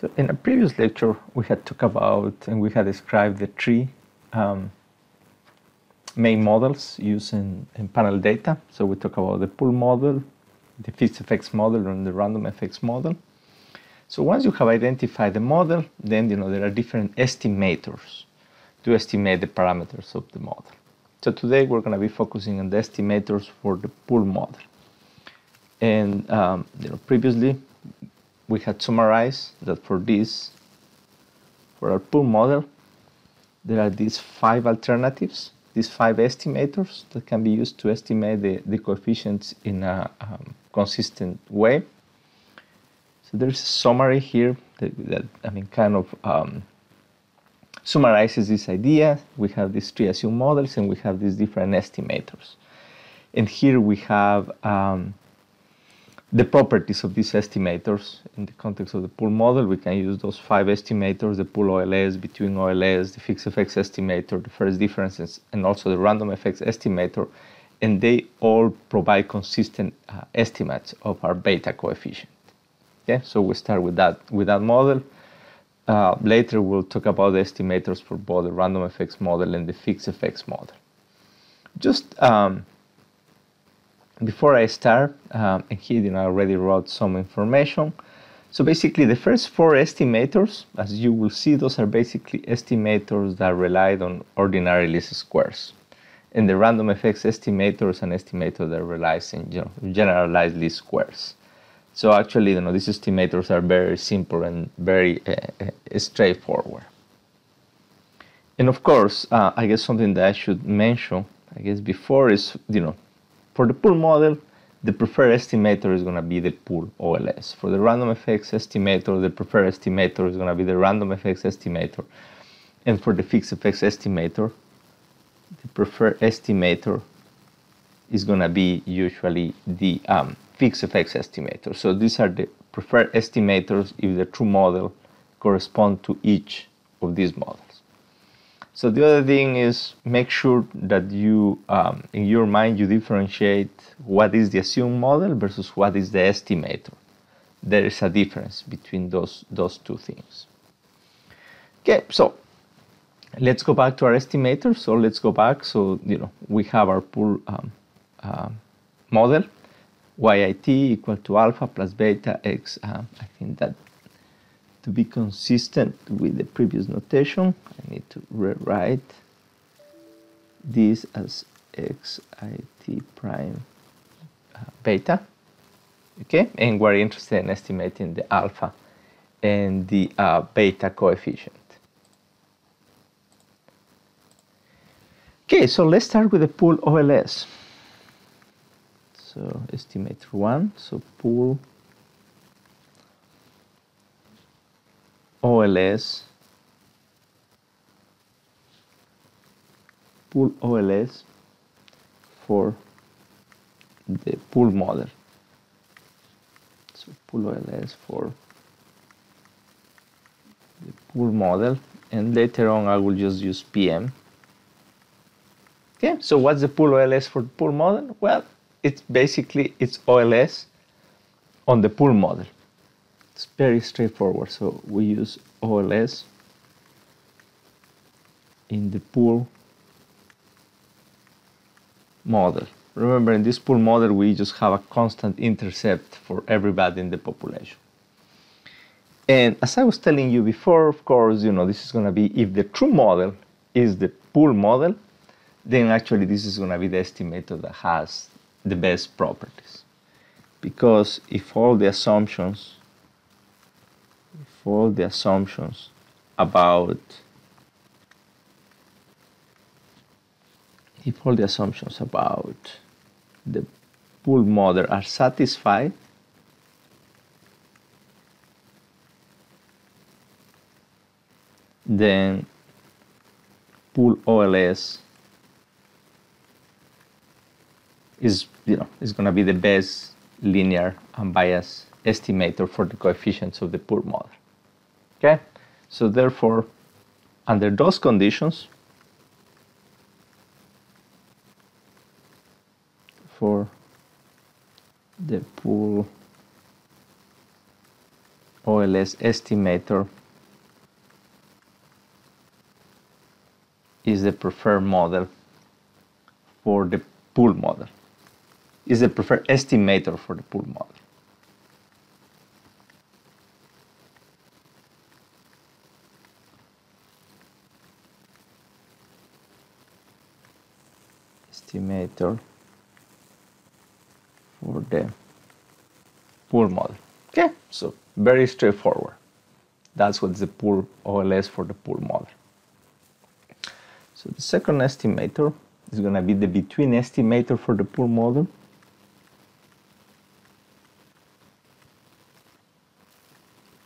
So in a previous lecture, we had talked about and we had described the three main models used in panel data. So we talk about the pool model, the fixed effects model, and the random effects model. So once you have identified the model, then there are different estimators to estimate the parameters of the model. So today we're going to be focusing on the estimators for the pool model. And previously we had summarized that for our pool model, there are these 5 alternatives, these 5 estimators that can be used to estimate the coefficients in a consistent way. So there's a summary here that kind of summarizes this idea. We have these 3 assumed models and we have these different estimators. And here we have the properties of these estimators in the context of the pool model. We can use those 5 estimators, the pool OLS, between OLS, the fixed effects estimator, the first differences, and also the random effects estimator, and they all provide consistent estimates of our beta coefficient. Okay, so we start with that model. Later we'll talk about the estimators for both the random effects model and the fixed effects model. Just before I start, and here I already wrote some information. So basically the first 4 estimators, as you will see, those are basically estimators that relied on ordinary least squares. And the random effects estimator is an estimator that relies on generalized least squares. So actually these estimators are very simple and very straightforward. And of course, I guess something that I should mention, before is, for the pool model, the preferred estimator is going to be the pool OLS. For the random effects estimator, the preferred estimator is going to be the random effects estimator. And for the fixed effects estimator, the preferred estimator is going to be usually the fixed effects estimator. So these are the preferred estimators if the true model corresponds to each of these models. So the other thing is make sure that you, in your mind, you differentiate what is the assumed model versus what is the estimator. There is a difference between those 2 things. Okay, so let's go back to our estimator. So let's go back. So we have our pool model, YIT equal to alpha plus beta x. I think that to be consistent with the previous notation, I need to rewrite this as xit prime beta. Okay, and we're interested in estimating the alpha and the beta coefficient. Okay, so let's start with the pool OLS. So estimator 1, so pool OLS for the pool model. So pool OLS for the pool model, and later on I will just use PM. Okay, so what's the pool OLS for the pool model? Well, it's OLS on the pool model. It's very straightforward. So we use OLS in the pool model. Remember, in this pool model, we just have a constant intercept for everybody in the population. And as I was telling you before, of course, this is going to be, if the true model is the pool model, then actually this is going to be the estimator that has the best properties. Because if all the assumptions about the pool model are satisfied, then pool OLS is going to be the best linear unbiased estimator for the coefficients of the pool model. Okay, so therefore, under those conditions, for the pool OLS estimator is the preferred model for the pool model. Is the preferred estimator for the pool model. Estimator for the pool model. Okay, so very straightforward. That's what's the pool OLS for the pool model. So the second estimator is going to be the between estimator for the pool model.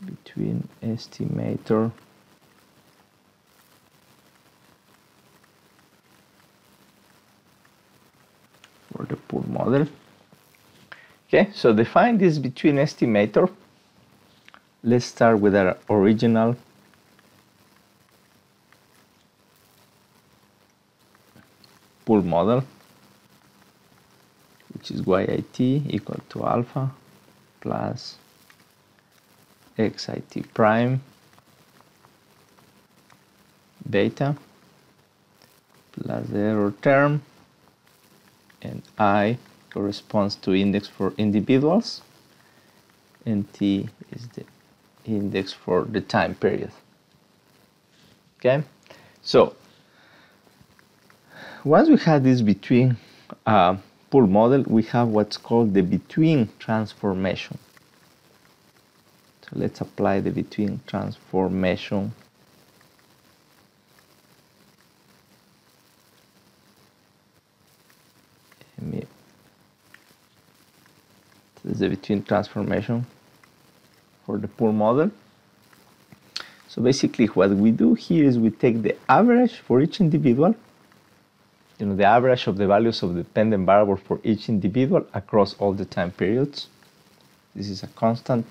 Between estimator for the pool model. Okay, so define this between estimator. Let's start with our original pool model, which is yit equal to alpha plus xit prime beta plus the error term, and I corresponds to index for individuals, and t is the index for the time period. Okay, so once we have this between pool model, we have what's called the between transformation. So let's apply the between transformation. This is the between transformation for the pool model. So basically what we do here is we take the average for each individual, the average of the values of the dependent variable for each individual across all the time periods. This is a constant.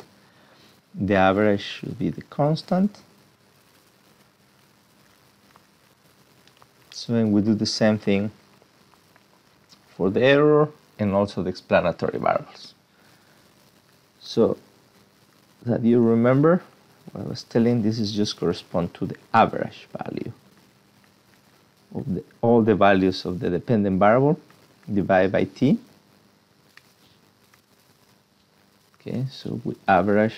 The average should be the constant. So then we do the same thing for the error and also the explanatory variables. So that you remember what I was telling, this is just correspond to the average value of all the values of the dependent variable divided by t. Okay, so we average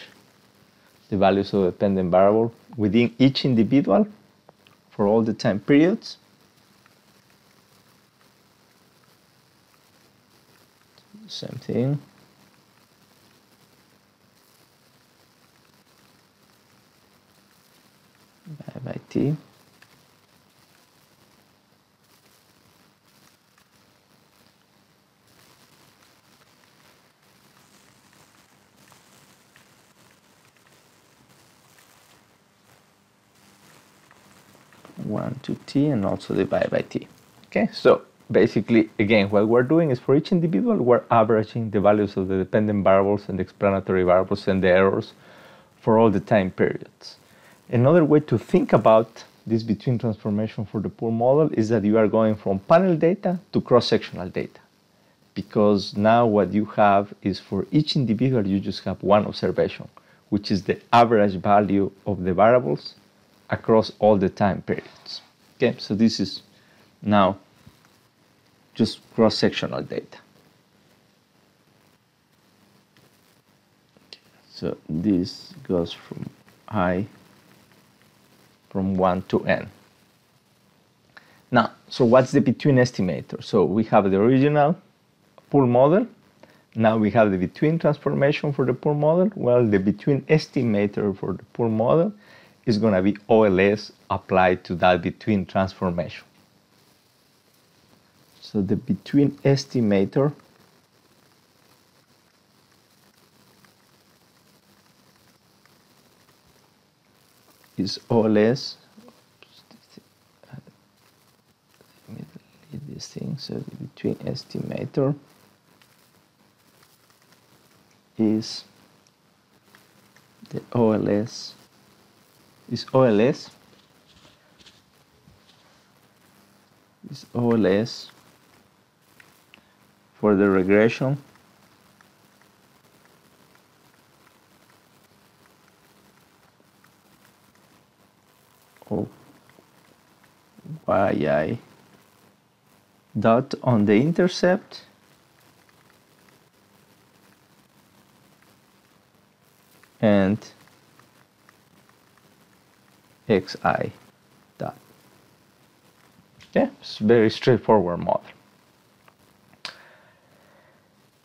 the values of the dependent variable within each individual for all the time periods. Same thing. By t. One to t, and also divided by t. Okay, so basically, again, what we're doing is for each individual, we're averaging the values of the dependent variables and the explanatory variables and the errors for all the time periods. Another way to think about this between transformation for the pool model is that you are going from panel data to cross-sectional data, because now what you have is for each individual you just have one observation, which is the average value of the variables across all the time periods. Okay, so this is now just cross-sectional data. So this goes from from 1 to n. Now, so what's the between estimator? So we have the original pool model. Now we have the between transformation for the pool model. Well, the between estimator for the pool model is going to be OLS applied to that between transformation. So the between estimator is OLS. Let me delete this thing. So the between estimator is the OLS for the regression of yi dot on the intercept and xi dot. Yeah, it's a very straightforward model.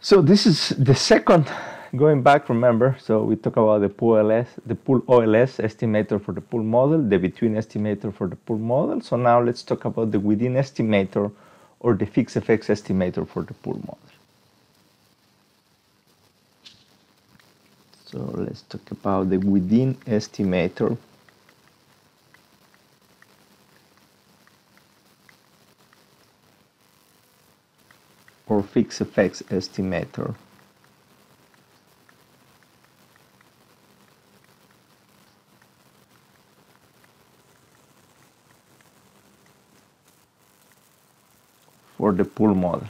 So this is the second, going back, remember, so we talked about the pool OLS estimator for the pool model, the between estimator for the pool model. So now let's talk about the within estimator or the fixed effects estimator for the pool model. So let's talk about the within estimator or fixed effects estimator for the pool model.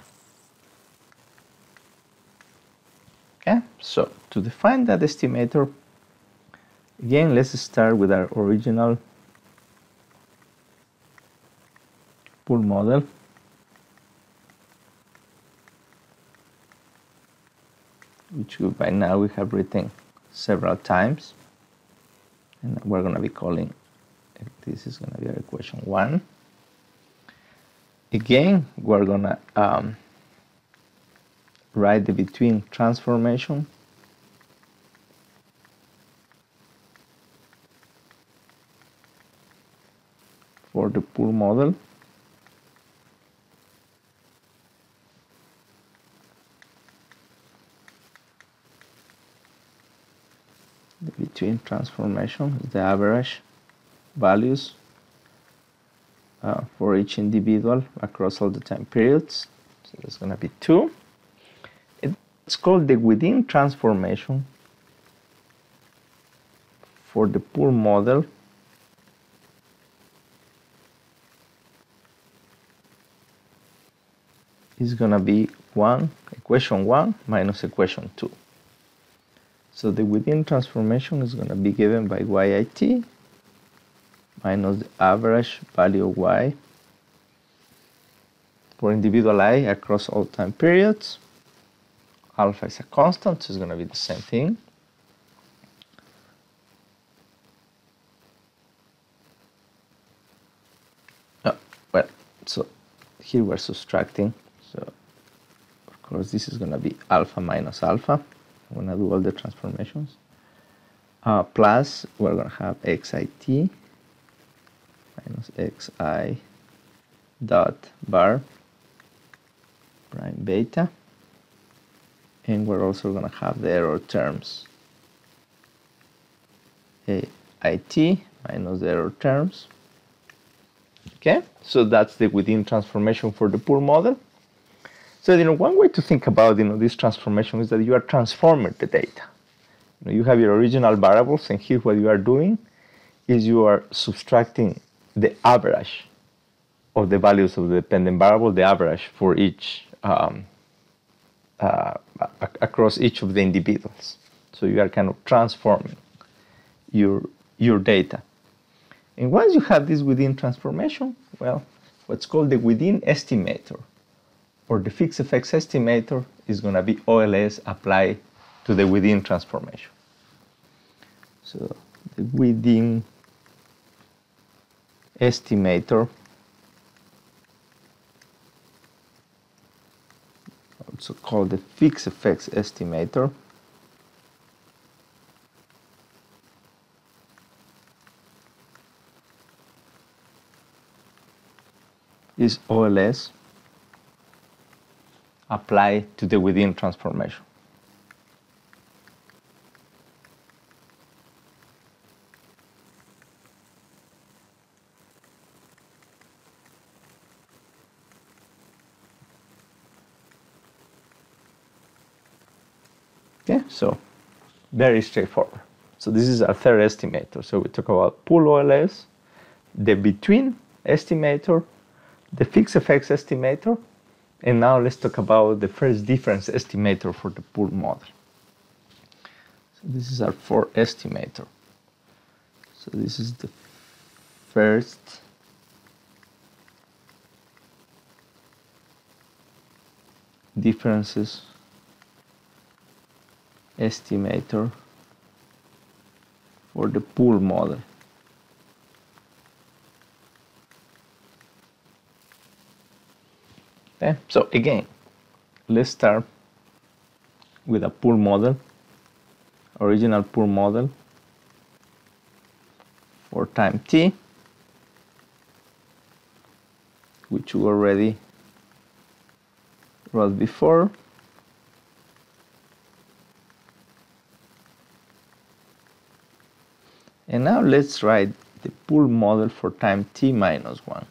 Okay, so to define that estimator, again, let's start with our original pool model. Which by now we have written several times. And we're going to be calling, this is going to be our equation 1. Again, we're going to write the between transformation for the pool model. The between transformation is the average values for each individual across all the time periods. So there's going to be 2. It's called the within transformation for the pool model is going to be equation 1 minus equation 2. So the within transformation is going to be given by yit minus the average value of y for individual I across all time periods. Alpha is a constant, so it's going to be the same thing. Well, so here we're subtracting. So of course this is going to be alpha minus alpha. I'm going to do all the transformations. Plus we're going to have xit minus xi dot bar prime beta. And we're also going to have the error terms. It minus the error terms. Okay, so that's the within transformation for the pool model. So, one way to think about, this transformation is that you are transforming the data. You have your original variables, and here what you are doing is you are subtracting the average of the values of the dependent variable, the average for each across each of the individuals. So you are kind of transforming your data. And once you have this within transformation, well, what's called the within estimator or the fixed effects estimator is going to be OLS applied to the within transformation. So the within estimator, also called the fixed effects estimator, is OLS applied to the within transformation. Okay, so very straightforward. So this is our third estimator. So we talk about pool OLS, the between estimator, the fixed effects estimator, and now let's talk about the first difference estimator for the pool model. So this is our fourth estimator. So this is the first differences estimator for the pool model. Okay, so again, let's start with a pool model, original pool model for time t, which we already wrote before. And now let's write the pool model for time t minus 1.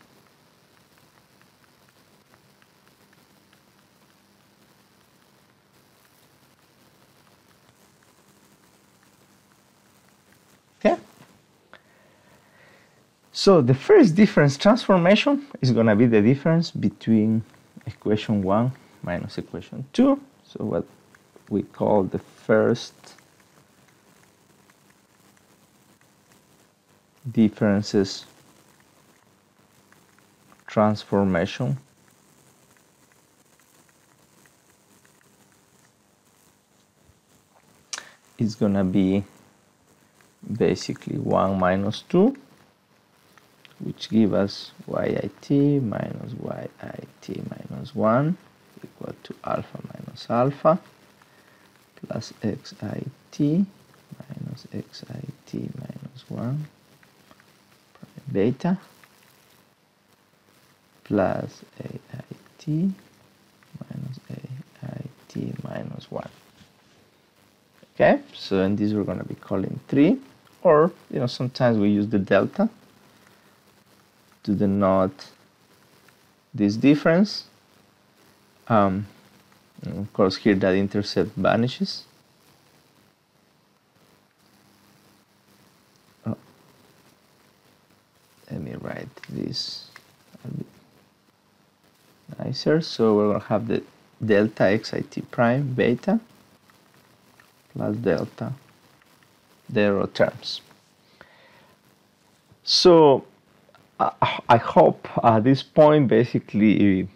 Okay? So the first difference transformation is going to be the difference between equation 1 minus equation 2. So what we call the first differences transformation is going to be basically 1 minus 2, which give us yit minus yit minus 1 equal to alpha minus alpha plus xit minus xit minus 1 beta plus AIT minus AIT minus 1. Okay, so and these we're going to be calling 3, or sometimes we use the delta to denote this difference. Of course, here that intercept vanishes. Let me write this a bit nicer. So we're going to have the delta xit prime beta plus delta zero terms. So I hope at this point, basically,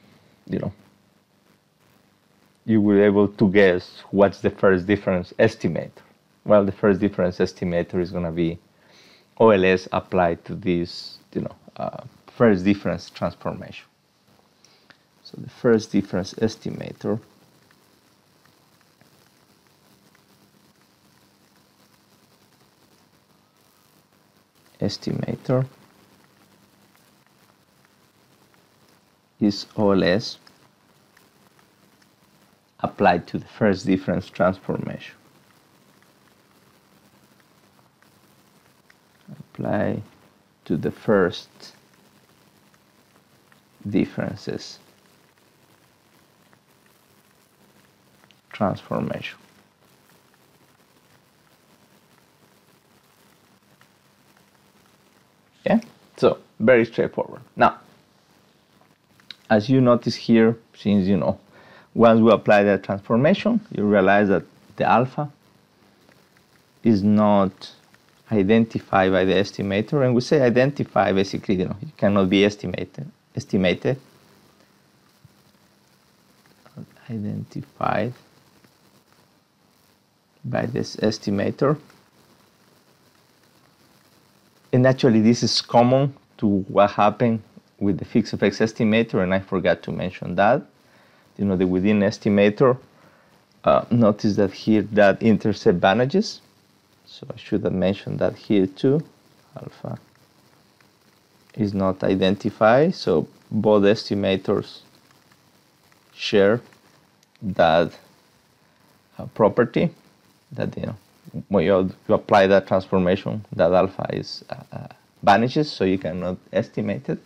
you were able to guess what's the first difference estimator. Well, the first difference estimator is going to be OLS applied to this, first difference transformation. So the first difference estimator is OLS applied to the first difference transformation. Apply to the first differences transformation. Okay, so very straightforward. Now, as you notice here, since once we apply that transformation, you realize that the alpha is not identified by the estimator, and we say identify, basically, it cannot be estimated, identified by this estimator. And actually, this is common to what happened with the fixed effects estimator, and I forgot to mention that. The within estimator, notice that here that intercept vanishes. So I should have mentioned that here too. Alpha is not identified, so both estimators share that property, that when you apply that transformation, that alpha is vanishes, so you cannot estimate it.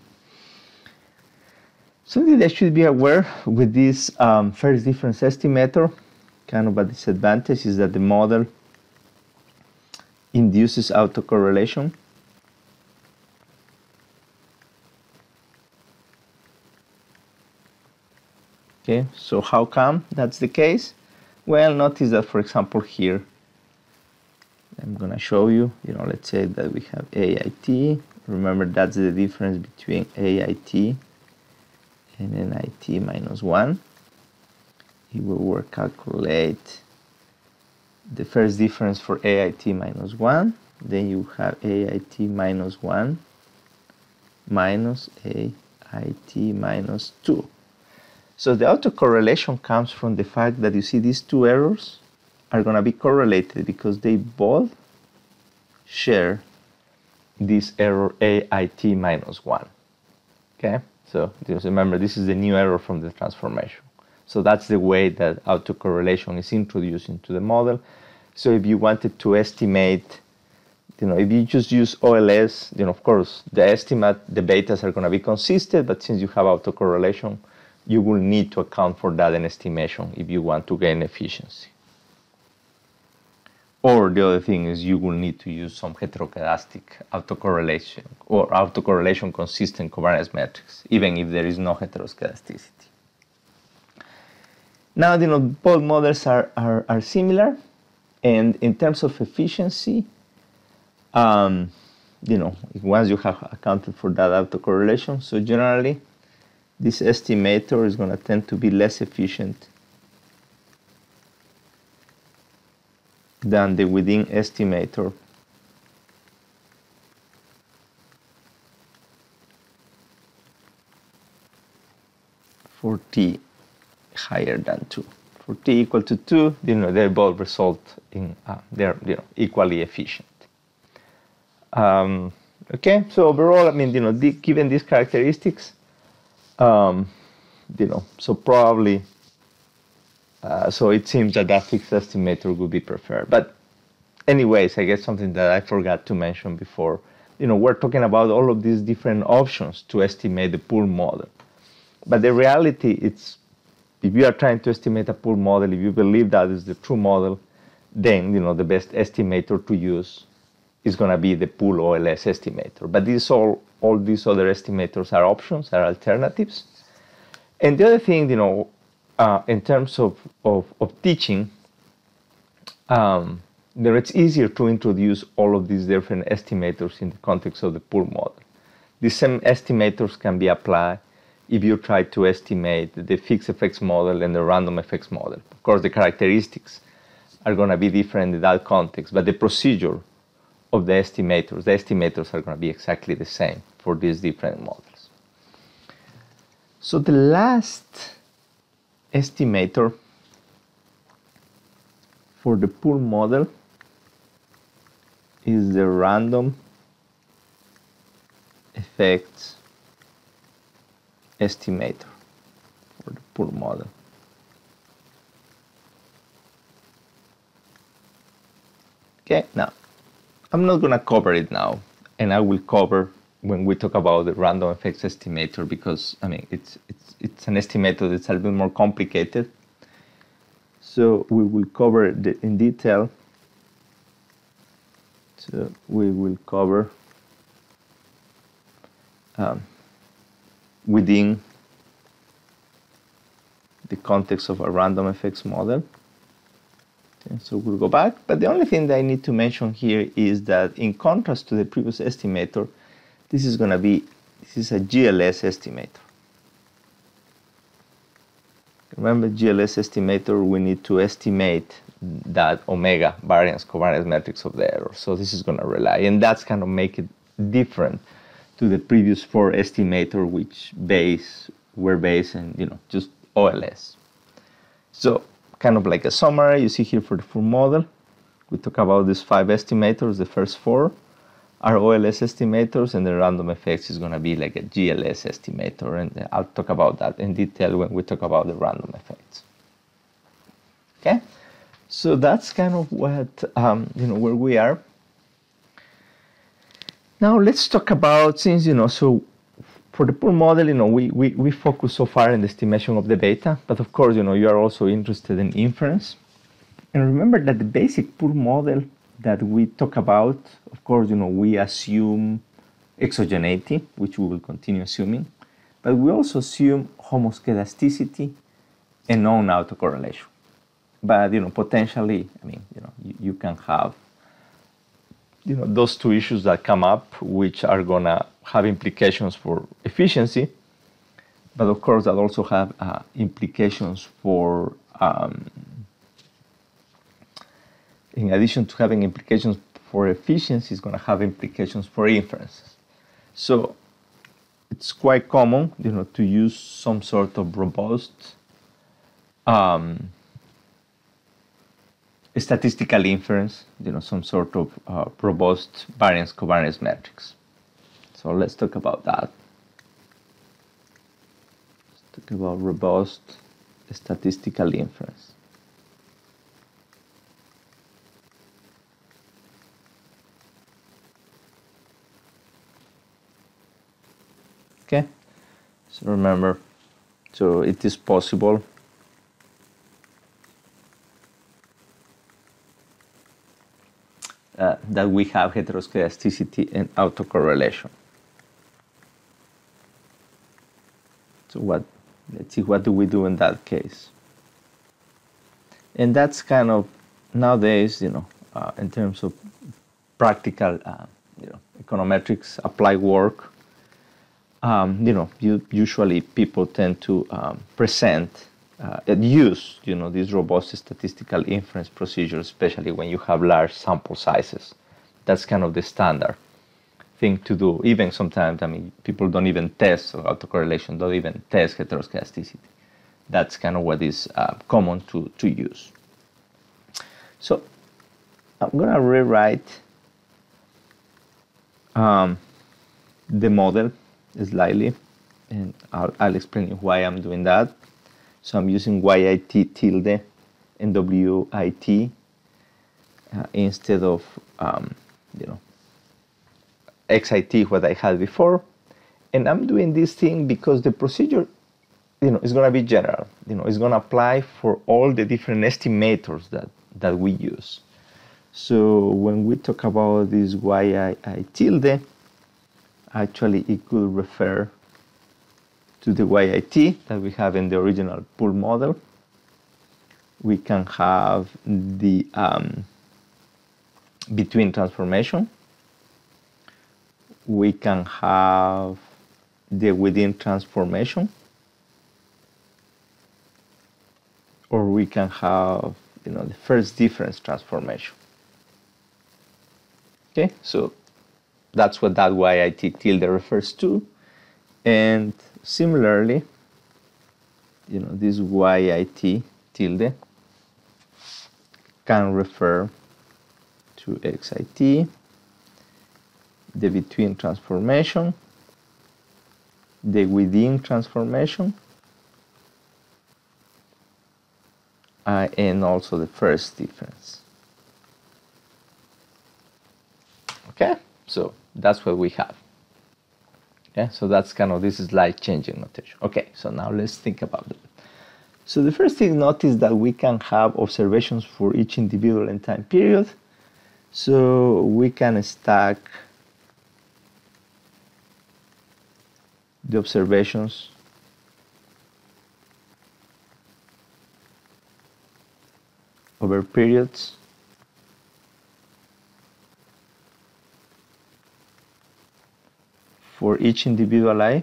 Something that should be aware with this first difference estimator, kind of a disadvantage, is that the model induces autocorrelation. Okay, so how come that's the case? Well, notice that, for example, here, I'm going to show you, let's say that we have AIT Remember, that's the difference between AIT and NIT minus 1. It will calculate the first difference for AIT minus 1. Then you have AIT minus 1 minus AIT minus 2. So the autocorrelation comes from the fact that you see these two errors are going to be correlated because they both share this error AIT minus 1. Okay, so just remember, this is the new error from the transformation. So that's the way that autocorrelation is introduced into the model. So if you wanted to estimate, if you just use OLS, of course, the estimate, the betas are going to be consistent, but since you have autocorrelation, you will need to account for that in estimation if you want to gain efficiency. Or the other thing is you will need to use some heteroscedastic autocorrelation or autocorrelation consistent covariance metrics, even if there is no heteroscedasticity. Now, both models are similar, and in terms of efficiency, once you have accounted for that autocorrelation, so generally, this estimator is going to tend to be less efficient than the within estimator for t higher than 2. For t equal to 2, they both result in they're equally efficient. Okay, so overall, given these characteristics, so probably, so it seems that fixed estimator would be preferred. But anyways, I guess something that I forgot to mention before, we're talking about all of these different options to estimate the pool model. But the reality, it's, if you are trying to estimate a pool model, if you believe that is the true model, then, the best estimator to use is going to be the pool OLS estimator. But all these other estimators are options, are alternatives. And the other thing, in terms of teaching, it's easier to introduce all of these different estimators in the context of the pool model. The same estimators can be applied if you try to estimate the fixed effects model and the random effects model. Of course, the characteristics are going to be different in that context, but the procedure of the estimators are going to be exactly the same for these different models. So the last estimator for the pool model is the random effects estimator for the pool model. Okay, now I'm not going to cover it now, and I will cover when we talk about the random effects estimator, because it's an estimator that's a little bit more complicated. So we will cover it in detail. So we will cover within the context of a random effects model. Okay, so we'll go back, but the only thing that I need to mention here is that in contrast to the previous estimator, this is a GLS estimator. Remember, GLS estimator, we need to estimate that omega variance covariance matrix of the error. So this is going to rely, and that's kind of make it different to the previous 4 estimator, which were based on just OLS. So kind of like a summary, you see here for the full model, we talk about these 5 estimators. The first 4 are OLS estimators, and the random effects is going to be like a GLS estimator, and I'll talk about that in detail when we talk about the random effects. Okay, so that's kind of what where we are. Now let's talk about, since so for the pool model, we focus so far in the estimation of the beta, but of course, you are also interested in inference. And remember that the basic pool model that we talk about, of course, we assume exogeneity, which we will continue assuming, but we also assume homoscedasticity and known autocorrelation. But potentially, you can have those two issues that come up, which are gonna have implications for efficiency, but of course that also have implications for, in addition to having implications for efficiency, it's gonna have implications for inferences. So it's quite common, to use some sort of robust statistical inference, some sort of robust variance covariance metrics. So let's talk about that. Let's talk about robust statistical inference. Okay, so remember, so it is possible that we have heteroscedasticity and autocorrelation. So let's see, what do we do in that case? And that's kind of, nowadays, in terms of practical, econometrics applied work, usually people tend to present and use, these robust statistical inference procedures, especially when you have large sample sizes. That's kind of the standard thing to do. Even sometimes, people don't even test autocorrelation, don't even test heteroscedasticity. That's kind of what is common to use. So I'm going to rewrite the model slightly, and I'll explain why I'm doing that. So I'm using YIT tilde and WIT instead of XIT, what I had before. And I'm doing this thing because the procedure, is going to be general. It's going to apply for all the different estimators that we use. So when we talk about this YI tilde, actually it could refer to the YIT that we have in the original pool model. We can have the between transformation. We can have the within transformation. Or we can have, the first difference transformation. Okay, so that's what that YIT tilde refers to. And similarly, this YIT tilde can refer to XIT, the between transformation, the within transformation, and also the first difference. Okay, so that's what we have. Yeah, so that's kind of, this is slide changing notation. Okay, so now let's think about it. So the first thing, notice that we can have observations for each individual and time period. So we can stack the observations over periods. For each individual eye,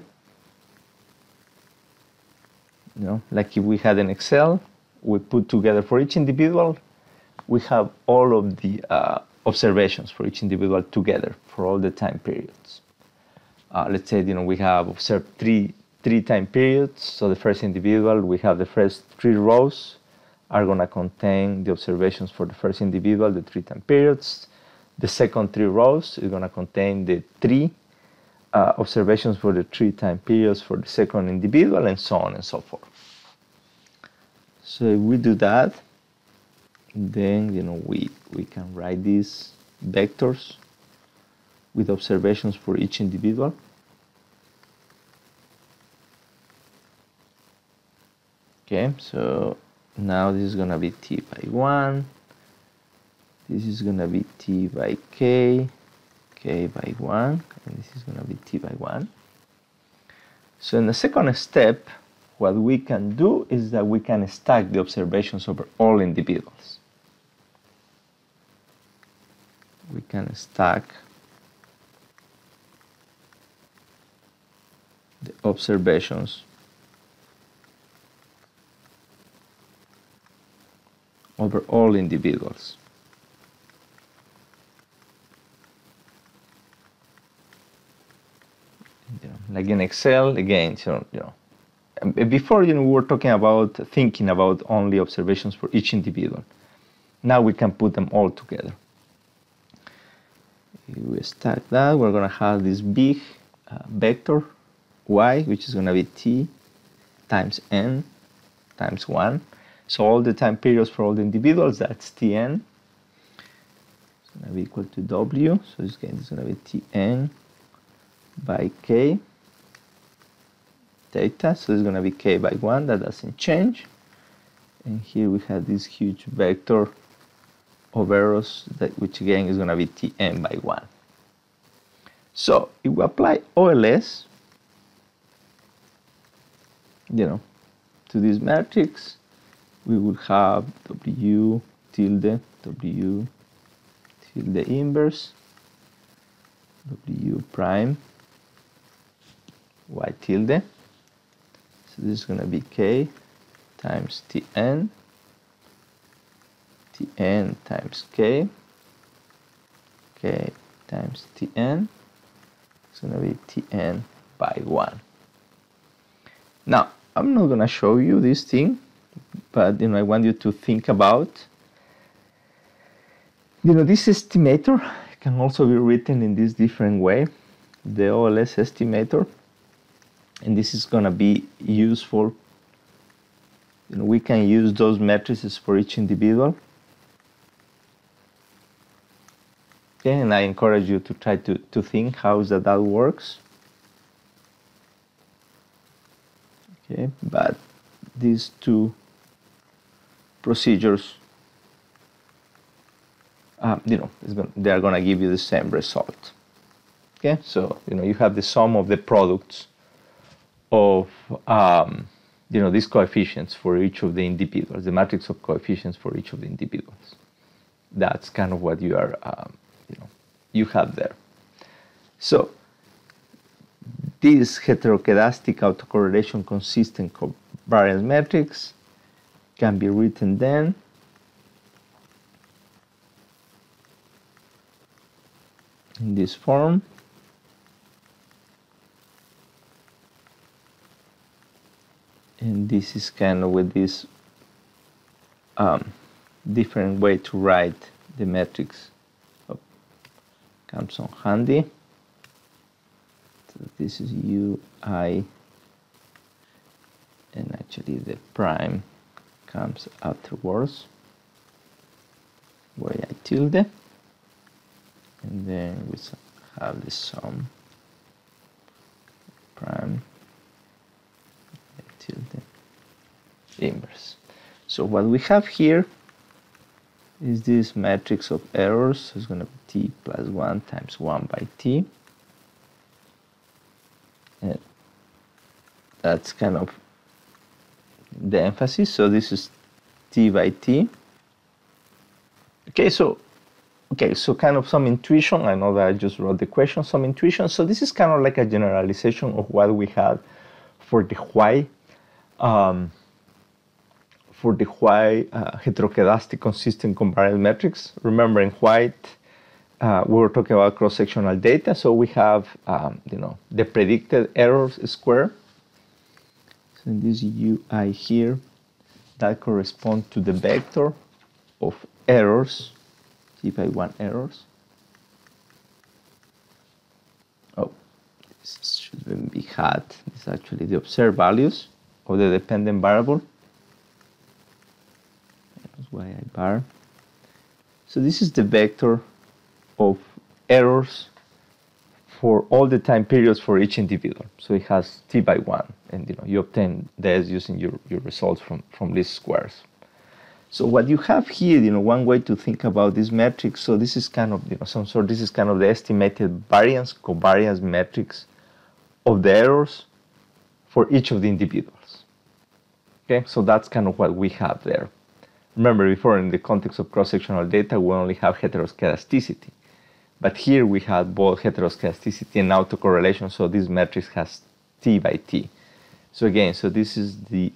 like if we had an Excel, we put together for each individual, we have all of the observations for each individual together for all the time periods. Let's say, we have observed three time periods. So the first individual, we have the first 3 rows are going to contain the observations for the first individual, the 3 time periods. The second 3 rows is going to contain the 3 observations for the 3 time periods for the second individual, and so on and so forth. So if we do that, then we can write these vectors with observations for each individual. Okay, so now this is going to be T by 1. This is going to be T by K, K by 1, and this is going to be T by 1. So in the second step, what we can do is that we can stack the observations over all individuals. we can stack the observations over all individuals. Like in Excel, again, before we were talking about thinking about only observations for each individual. Now we can put them all together. If we stack that, we're going to have this big vector y, which is going to be t times n times 1. So all the time periods for all the individuals, that's tn. It's going to be equal to w. So this again is going to be tn by k theta. So it's going to be k by 1. That doesn't change. And here we have this huge vector of errors, which again is going to be tn by 1. So if we apply OLS, to this matrix, we will have w tilde inverse, w prime, y tilde. So this is going to be k times tn times k times tn. It's going to be tn by 1. Now, I'm not going to show you this thing, but I want you to think about, this estimator can also be written in this different way, the OLS estimator, and this is going to be useful. We can use those matrices for each individual. Okay, and I encourage you to try to think how that works. Okay, but these two procedures, they are going to give you the same result. Okay, so you have the sum of the products of these coefficients for each of the individuals, the matrix of coefficients for each of the individuals. That's kind of what you are, you have there. So this heteroscedastic autocorrelation consistent covariance matrix can be written then in this form. And this is kind of with this different way to write the matrix. Comes on handy. So this is ui, and actually the prime comes afterwards, y tilde, and then we have the sum prime tilde inverse. So what we have here is this matrix of errors. So it's going to be t plus 1 times 1 by t. And that's kind of the emphasis. So this is t by t. Okay, so kind of some intuition. I know that I just wrote the question, some intuition. So this is kind of like a generalization of what we had for the y. For the y heteroscedastic consistent covariance matrix. Remember, in white, we were talking about cross-sectional data, so we have the predicted errors square. So in this ui here, that corresponds to the vector of errors, t by 1 errors. Oh, this shouldn't be hat. It's actually the observed values of the dependent variable. Y bar. So this is the vector of errors for all the time periods for each individual. So it has t by 1, and you obtain this using your results from these squares. So what you have here, one way to think about this matrix. So this is kind of this is kind of the estimated covariance matrix of the errors for each of the individuals. Okay, so that's kind of what we have there. Remember, before, in the context of cross-sectional data, we only have heteroscedasticity. But here we have both heteroscedasticity and autocorrelation, so this matrix has T by T. So again, so this is the,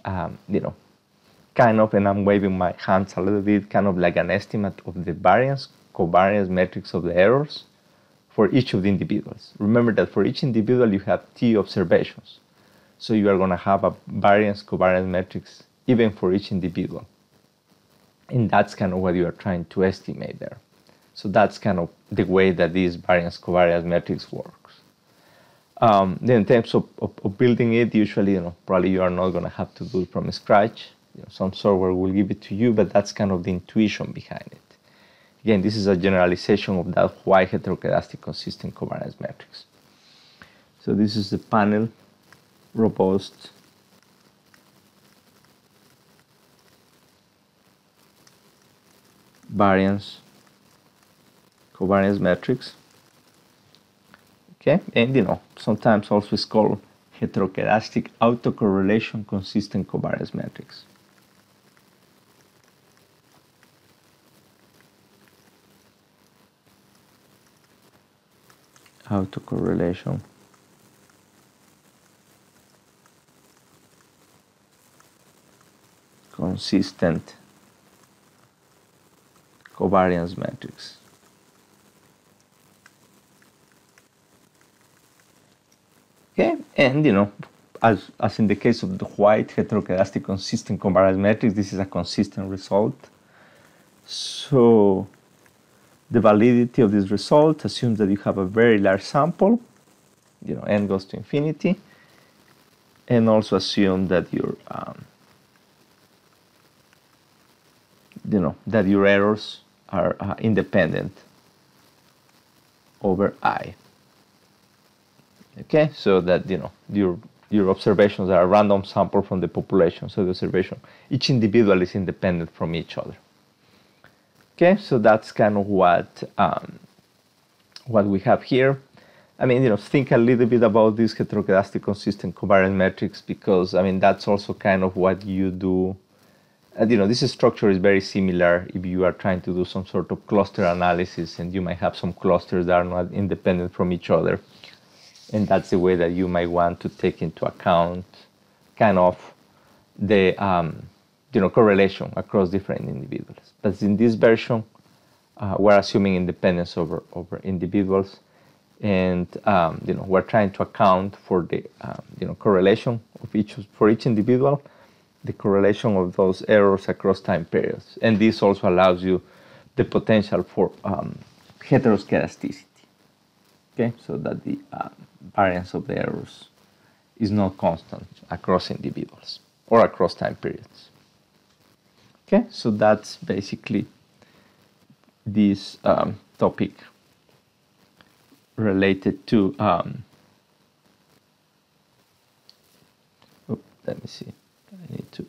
kind of, and I'm waving my hands a little bit, kind of like an estimate of the variance, covariance matrix of the errors for each of the individuals. Remember that for each individual you have T observations. So you are going to have a variance covariance matrix even for each individual. And that's kind of what you are trying to estimate there. So that's kind of the way that this variance covariance matrix works. Then in terms of building it, usually, probably you are not going to have to do it from scratch. Some software will give it to you, but that's kind of the intuition behind it. Again, this is a generalization of that white heteroscedastic consistent covariance matrix. So this is the panel robust variance covariance matrix. Okay, and sometimes also it's called heteroscedastic autocorrelation consistent covariance matrix. Autocorrelation consistent covariance matrix. Okay, and as in the case of the white heteroscedastic consistent covariance matrix, this is a consistent result. So the validity of this result assumes that you have a very large sample, n goes to infinity, and also assume that your that your errors are independent over I. Okay, so that your observations are a random sample from the population. So the observation, each individual is independent from each other. Okay, so that's kind of what we have here. I mean, think a little bit about this heteroscedastic consistent covariance matrix, because that's also kind of what you do. This structure is very similar if you are trying to do some sort of cluster analysis, and you might have some clusters that are not independent from each other. And that's the way that you might want to take into account kind of the correlation across different individuals. But in this version, we're assuming independence over individuals, and we're trying to account for the correlation of for each individual, the correlation of those errors across time periods. And this also allows you the potential for heteroscedasticity. Okay, so that the variance of the errors is not constant across individuals or across time periods. Okay, so that's basically this topic related to, let me see, I need to